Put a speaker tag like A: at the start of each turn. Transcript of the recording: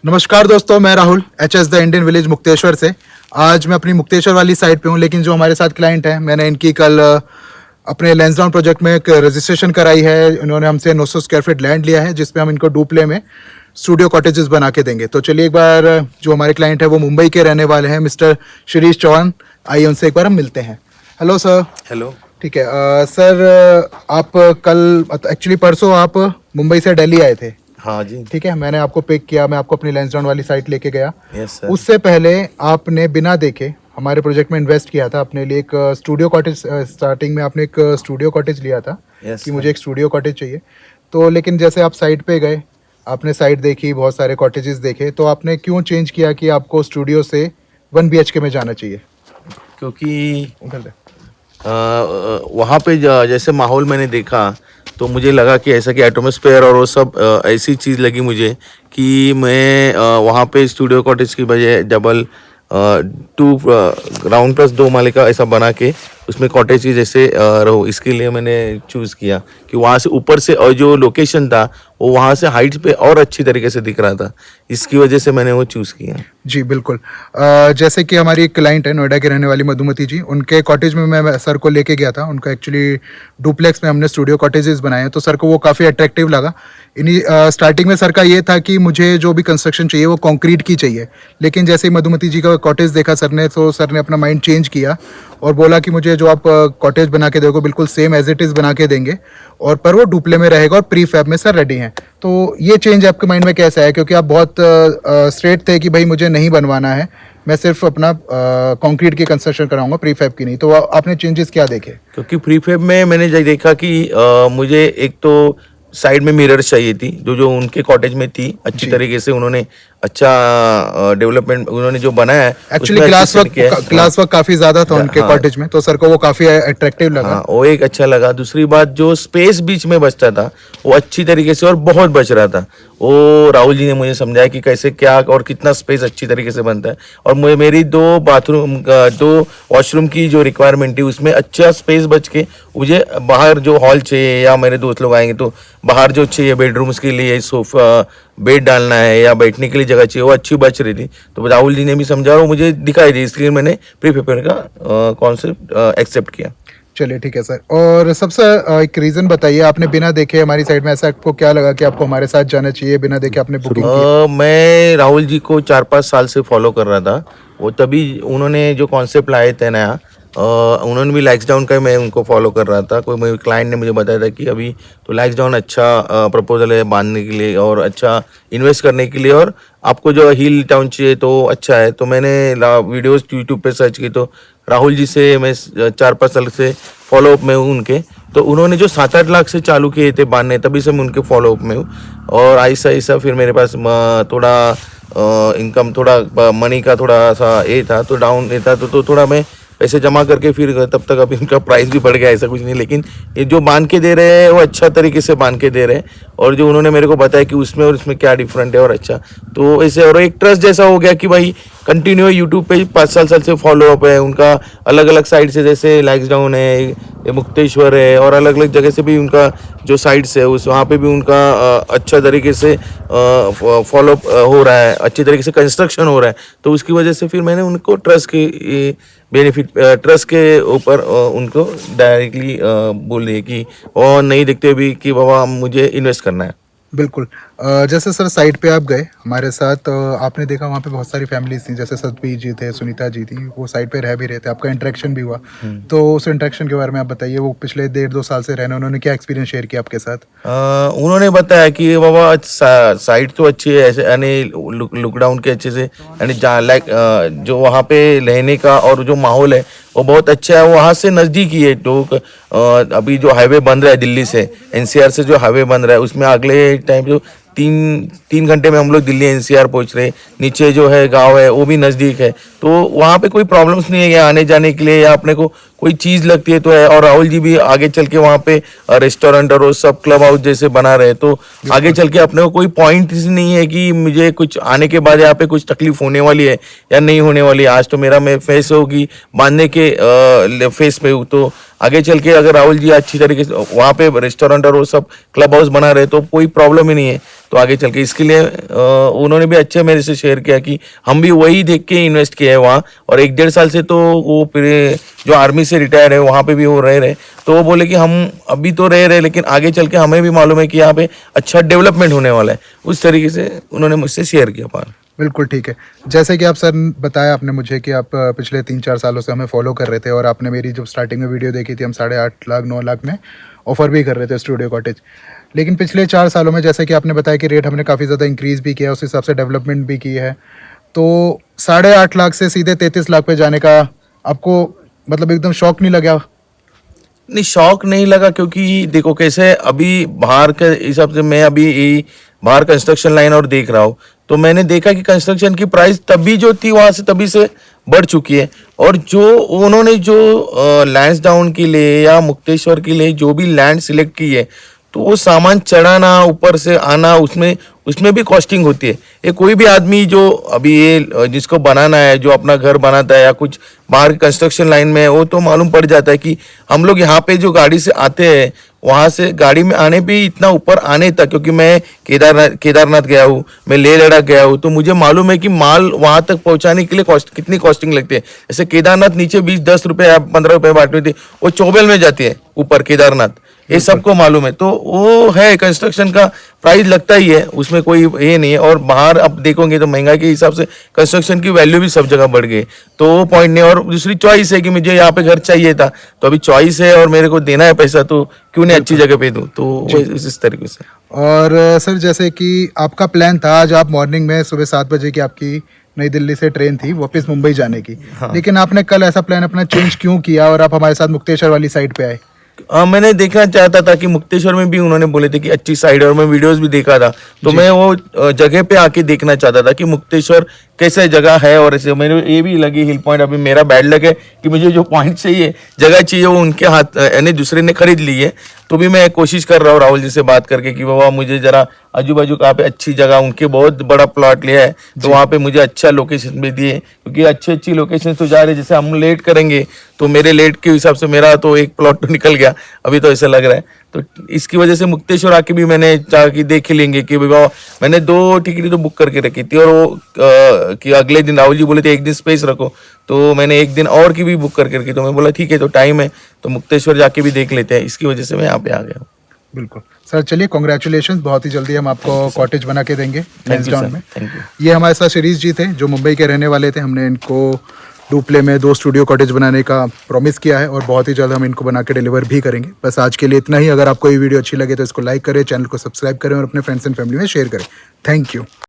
A: नमस्कार दोस्तों, मैं Rahul H the Indian village Mukteshwar से। आज मैं अपनी मुक्तेश्वर वाली साइट पे हूँ, लेकिन जो हमारे साथ क्लाइंट है, मैंने इनकी कल अपने लैंसडाउन प्रोजेक्ट में एक रजिस्ट्रेशन कराई है। इन्होंने हमसे 900 स्क्वायर फीट लैंड लिया है, जिसपे हम इनको डुप्ले में स्टूडियो कॉटेजेस बना के देंगे। तो चलिए एक बार जो हमारे क्लाइंट है वो मुंबई के रहने वाले हैं, मिस्टर शिरीष चौहान। आइए उनसे एक बार हम मिलते हैं। Hello sir.
B: हेलो।
A: ठीक है सर, आप कल एक्चुअली परसों आप मुंबई से दिल्ली आए थे।
B: हाँ जी।
A: ठीक है, मैंने आपको पिक किया, मैं आपको अपनी लैंसडाउन वाली साइट लेके गया।
B: Yes sir.
A: उससे पहले आपने बिना देखे हमारे प्रोजेक्ट में इन्वेस्ट किया था। अपने लिए एक स्टूडियो कॉटेज, स्टार्टिंग में आपने एक स्टूडियो कॉटेज लिया था कि मुझे एक स्टूडियो कॉटेज चाहिए। तो लेकिन जैसे आप साइट पे गए, आपने साइट देखी, बहुत सारे कॉटेजेस देखे, तो आपने क्यों चेंज किया कि आपको स्टूडियो से 1 BHK में जाना चाहिए?
B: क्योंकि वहाँ पे जैसे माहौल मैंने देखा तो मुझे लगा कि ऐसा कि एटमॉस्फेयर और वो सब ऐसी चीज़ लगी मुझे कि मैं वहाँ पे स्टूडियो कॉटेज की बजाय डबल 2 ग्राउंड प्लस 2 माले का ऐसा बना के उसमें कॉटेज की जैसे रहो। इसके लिए मैंने चूज़ किया कि वहाँ से ऊपर से और जो लोकेशन था वो वहाँ से हाइट पे और अच्छी तरीके से दिख रहा था, इसकी वजह से मैंने वो चूज़ किया।
A: जी बिल्कुल। जैसे कि हमारी एक क्लाइंट है नोएडा की रहने वाली मधुमती जी, उनके कॉटेज में मैं सर को लेके गया था। उनका एक्चुअली डुप्लेक्स में हमने स्टूडियो कॉटेजेस बनाए हैं, तो सर को वो काफ़ी अट्रैक्टिव लगा। इन्हीं स्टार्टिंग में सर का ये था कि मुझे जो भी कंस्ट्रक्शन चाहिए वो कंक्रीट की चाहिए, लेकिन जैसे ही मधुमती जी का कॉटेज देखा सर ने, तो सर ने अपना माइंड चेंज किया और बोला कि मुझे जो आप कॉटेज बना के दोगे बिल्कुल सेम एज इट इज़ बना के देंगे, और पर वो डुप्ले में रहेगा और प्री फैब में सर रेडी हैं। तो ये चेंज आपके माइंड में कैसा है? क्योंकि आप बहुत स्ट्रेट थे कि भाई मुझे नहीं बनवाना है, मैं सिर्फ अपना कंक्रीट की कंस्ट्रक्शन कराऊंगा, प्री फैब की नहीं। तो आपने चेंजेस क्या देखे?
B: क्योंकि प्री फैब में मैंने देखा कि मुझे एक तो साइड में मिरर चाहिए थी, जो उनके कॉटेज में थी। अच्छी तरीके से उन्होंने अच्छा डेवलपमेंट उन्होंने जो बनाया है,
A: एक्चुअली क्लास वर्क काफी ज्यादा था उनके कॉटेज में, तो सर को वो काफी अट्रैक्टिव लगा।
B: हाँ, वो एक अच्छा लगा। दूसरी बात, जो स्पेस बीच में बचता था वो अच्छी तरीके से और बहुत बच रहा था। वो राहुल जी ने मुझे समझाया कि कैसे क्या और कितना स्पेस अच्छी तरीके से बनता है। और मुझे मेरी 2 वॉशरूम की जो रिक्वायरमेंट थी उसमें अच्छा स्पेस बच के मुझे बाहर जो हॉल चाहिए या मेरे दोस्त लोग आएंगे तो बाहर जो चाहिए बेडरूम्स के लिए सोफा बेड डालना है या बैठने के लिए जगह चाहिए, वो अच्छी बच रही थी। तो राहुल जी ने भी समझा और मुझे दिखाई दी, इसलिए मैंने प्रीफेयर का कॉन्सेप्ट एक्सेप्ट किया।
A: चलिए ठीक है सर। और सबसे एक रीज़न बताइए, आपने बिना देखे हमारी साइड में ऐसा आपको क्या लगा कि आपको हमारे साथ जाना चाहिए? बिना देखे आपने बुकिंग की?
B: मैं राहुल जी को 4-5 साल से फॉलो कर रहा था। वो तभी उन्होंने जो कॉन्सेप्ट लाए थे नया, उन्होंने भी लैंसडाउन का मैं उनको फॉलो कर रहा था। कोई मेरे क्लाइंट ने मुझे बताया था कि अभी तो लैंसडाउन अच्छा प्रपोजल है बांधने के लिए और अच्छा इन्वेस्ट करने के लिए, और आपको जो हिल टाउन चाहिए तो अच्छा है। तो मैंने वीडियोस यूट्यूब पे सर्च की, तो राहुल जी से मैं 4-5 साल से फॉलोअप में हूँ उनके। तो उन्होंने जो 7-8 लाख से चालू किए थे बांधने, तभी से मैं उनके फॉलोअप में हूँ। और ऐसा ऐसा फिर मेरे पास थोड़ा इनकम, थोड़ा मनी का थोड़ा सा ये था, तो डाउन ये था, तो थोड़ा मैं पैसे जमा करके फिर तब तक अभी इनका प्राइस भी बढ़ गया, ऐसा कुछ नहीं। लेकिन ये जो बांध के दे रहे हैं वो अच्छा तरीके से बांध के दे रहे हैं, और जो उन्होंने मेरे को बताया कि उसमें और इसमें क्या डिफरेंट है और अच्छा, तो ऐसे और एक ट्रस्ट जैसा हो गया कि भाई कंटिन्यू यूट्यूब पे 5 साल से फॉलोअप है उनका। अलग अलग साइड से, जैसे लैंसडाउन है, मुक्तेश्वर है, और अलग अलग जगह से भी उनका जो साइट्स है उस वहाँ पे भी उनका अच्छा तरीके से फॉलोअप हो रहा है, अच्छी तरीके से कंस्ट्रक्शन हो रहा है। तो उसकी वजह से फिर मैंने उनको ट्रस्ट की बेनिफिट, ट्रस्ट के ऊपर उनको डायरेक्टली बोल दिए कि और नहीं देखते भी कि बाबा मुझे इन्वेस्ट करना है।
A: बिल्कुल। जैसे सर साइट पे आप गए हमारे साथ, आपने देखा वहाँ पे बहुत सारी फैमिलीज थी, जैसे सतबीर जी थे, सुनीता जी थी, वो साइट पे रह भी रहे थे, आपका इंटरेक्शन भी हुआ। तो उस इंटरेक्शन के बारे में आप बताइए, वो पिछले 1.5-2 साल से रहने, उन्होंने क्या एक्सपीरियंस शेयर किया आपके साथ?
B: उन्होंने बताया कि बाबा साइट तो अच्छी है ऐसे, यानी लुकडाउन के अच्छे से, यानी जो वहाँ पे रहने का और जो माहौल है वो बहुत अच्छा है। वहाँ से नज़दीक ही है, तो अभी जो हाईवे बन रहा है दिल्ली से, एनसीआर से जो हाईवे बन रहा है उसमें अगले टाइम जो 3 घंटे में हम लोग दिल्ली एनसीआर पहुंच रहे। नीचे जो है गांव है वो भी नज़दीक है, तो वहाँ पे कोई प्रॉब्लम्स नहीं है आने जाने के लिए, या अपने को कोई चीज़ लगती है तो है। और राहुल जी भी आगे चल के वहाँ पे रेस्टोरेंट और वो सब क्लब हाउस जैसे बना रहे, तो आगे चल के अपने को कोई पॉइंट नहीं है कि मुझे कुछ आने के बाद यहाँ पे कुछ तकलीफ होने वाली है या नहीं होने वाली है। आज तो मेरा मैं फेस होगी बांधने के फेस पे हूँ, तो आगे चल के अगर राहुल जी अच्छी तरीके से वहाँ पे रेस्टोरेंट और वो सब क्लब हाउस बना रहे तो कोई प्रॉब्लम ही नहीं है। तो आगे चल के इसके लिए उन्होंने भी अच्छे मेरे से शेयर किया कि हम भी वही देख के इन्वेस्ट किए हैं वहाँ। और 1-1.5 साल से तो वो फिर जो आर्मी से रिटायर है वहाँ पे भी वो रह रहे, तो वो बोले कि हम अभी तो रह रहे लेकिन आगे चल के हमें भी मालूम है कि यहाँ पे अच्छा डेवलपमेंट होने वाला है। उस तरीके से उन्होंने मुझसे शेयर किया पान।
A: बिल्कुल ठीक है। जैसे कि आप सर बताया आपने मुझे कि आप पिछले 3-4 सालों से हमें फॉलो कर रहे थे और आपने मेरी जब स्टार्टिंग में वीडियो देखी थी हम 8.5 लाख 9 लाख में ऑफर भी कर रहे थे स्टूडियो कॉटेज। लेकिन पिछले 4 सालों में जैसे कि आपने बताया कि रेट हमने काफ़ी ज़्यादा इंक्रीज़ भी किया, उस हिसाब से डेवलपमेंट भी की है, तो 8.5 लाख से सीधे 33 लाख पे जाने का आपको मतलब एकदम शौक नहीं लगा?
B: नहीं, शौक नहीं लगा क्योंकि देखो कैसे अभी बाहर के हिसाब से मैं अभी बाहर कंस्ट्रक्शन लाइन और देख रहा हूँ, तो मैंने देखा कि कंस्ट्रक्शन की प्राइस तभी जो थी वहाँ से तभी से बढ़ चुकी है। और जो उन्होंने जो लैंसडाउन के लिए या मुक्तेश्वर के लिए जो भी लैंड सिलेक्ट की है, तो वो सामान चढ़ाना ऊपर से आना उसमें भी कॉस्टिंग होती है। ये कोई भी आदमी जो अभी ये जिसको बनाना है, जो अपना घर बनाता है या कुछ बाहर कंस्ट्रक्शन लाइन में है, वो तो मालूम पड़ जाता है कि हम लोग यहाँ पे जो गाड़ी से आते हैं वहाँ से गाड़ी में आने भी इतना ऊपर आने तक, क्योंकि मैं केदारनाथ गया हूँ, मैं लेह लद्दाख गया हूँ, तो मुझे मालूम है कि माल वहाँ तक पहुँचाने के लिए कितनी कॉस्टिंग लगती है। जैसे केदारनाथ नीचे 20-10 रुपये या 15 रुपये बांटनी थी, वो चौबेल में जाती है ऊपर केदारनाथ, ये सबको मालूम है। तो वो है कंस्ट्रक्शन का प्राइस लगता ही है, उसमें कोई ये नहीं है। और बाहर अब देखोगे तो महंगाई के हिसाब से कंस्ट्रक्शन की वैल्यू भी सब जगह बढ़ गई, तो वो पॉइंट नहीं। और दूसरी चॉइस है कि मुझे यहाँ पे घर चाहिए था, तो अभी चॉइस है और मेरे को देना है पैसा, तो क्यों नहीं अच्छी जगह पे दूँ, तो वो इस तरीके से।
A: और सर जैसे कि आपका प्लान था आज आप मॉर्निंग में सुबह 7 बजे की आपकी नई दिल्ली से ट्रेन थी वापस मुंबई जाने की, लेकिन आपने कल ऐसा प्लान अपना चेंज क्यों किया और आप हमारे साथ मुक्तेश्वर वाली साइड पे आए?
B: मैंने देखना चाहता था कि मुक्तेश्वर में भी उन्होंने बोले थे कि अच्छी साइड है, और मैं वीडियोस भी देखा था, तो मैं वो जगह पे आके देखना चाहता था कि मुक्तेश्वर कैसे जगह है। और ऐसे मेरे ये भी लगी हिल पॉइंट, अभी मेरा बैड लग है कि मुझे जो पॉइंट चाहिए, जगह चाहिए, वो उनके हाथ यानी दूसरे ने खरीद ली है। तो भी मैं कोशिश कर रहा हूँ राहुल जी से बात करके कि बाबा मुझे जरा आजू बाजू कहाँ पे अच्छी जगह, उनके बहुत बड़ा प्लॉट लिया है, तो वहाँ पे मुझे अच्छा लोकेशन भी दिए, क्योंकि अच्छी लोकेशन तो जा रहे, जैसे हम लेट करेंगे तो मेरे लेट के हिसाब से मेरा तो एक प्लॉट तो निकल गया, अभी तो ऐसा लग रहा है। तो इसकी वजह से मुक्तेश्वर आके भी मैंने चाह कि देख लेंगे कि बाबा मैंने 2 टिकट तो बुक करके रखी थी, और वो कि अगले दिन राहुल जी बोले थे 1 दिन स्पेस रखो, तो मैंने 1 दिन और की भी बुक करके रखी। तो मैं बोला ठीक है, तो टाइम है तो मुक्तेश्वर जाके भी देख लेते हैं, इसकी वजह से मैं यहाँ पे आ गया हूँ।
A: बिल्कुल सर, चलिए कॉन्ग्रेचुलेशन, बहुत ही जल्दी हम आपको कॉटेज बना के देंगे लैंसडाउन में।
B: Thank you.
A: ये हमारे साथ शिरीष जी थे जो मुंबई के रहने वाले थे, हमने इनको डुप्ले में 2 स्टूडियो कॉटेज बनाने का प्रॉमिस किया है और बहुत ही जल्द हम इनको बना के डिलीवर भी करेंगे। बस आज के लिए इतना ही। अगर आपको ये वीडियो अच्छी लगे तो इसको लाइक करें, चैनल को सब्सक्राइब करें और अपने फ्रेंड्स एंड फैमिली में शेयर करें। Thank you.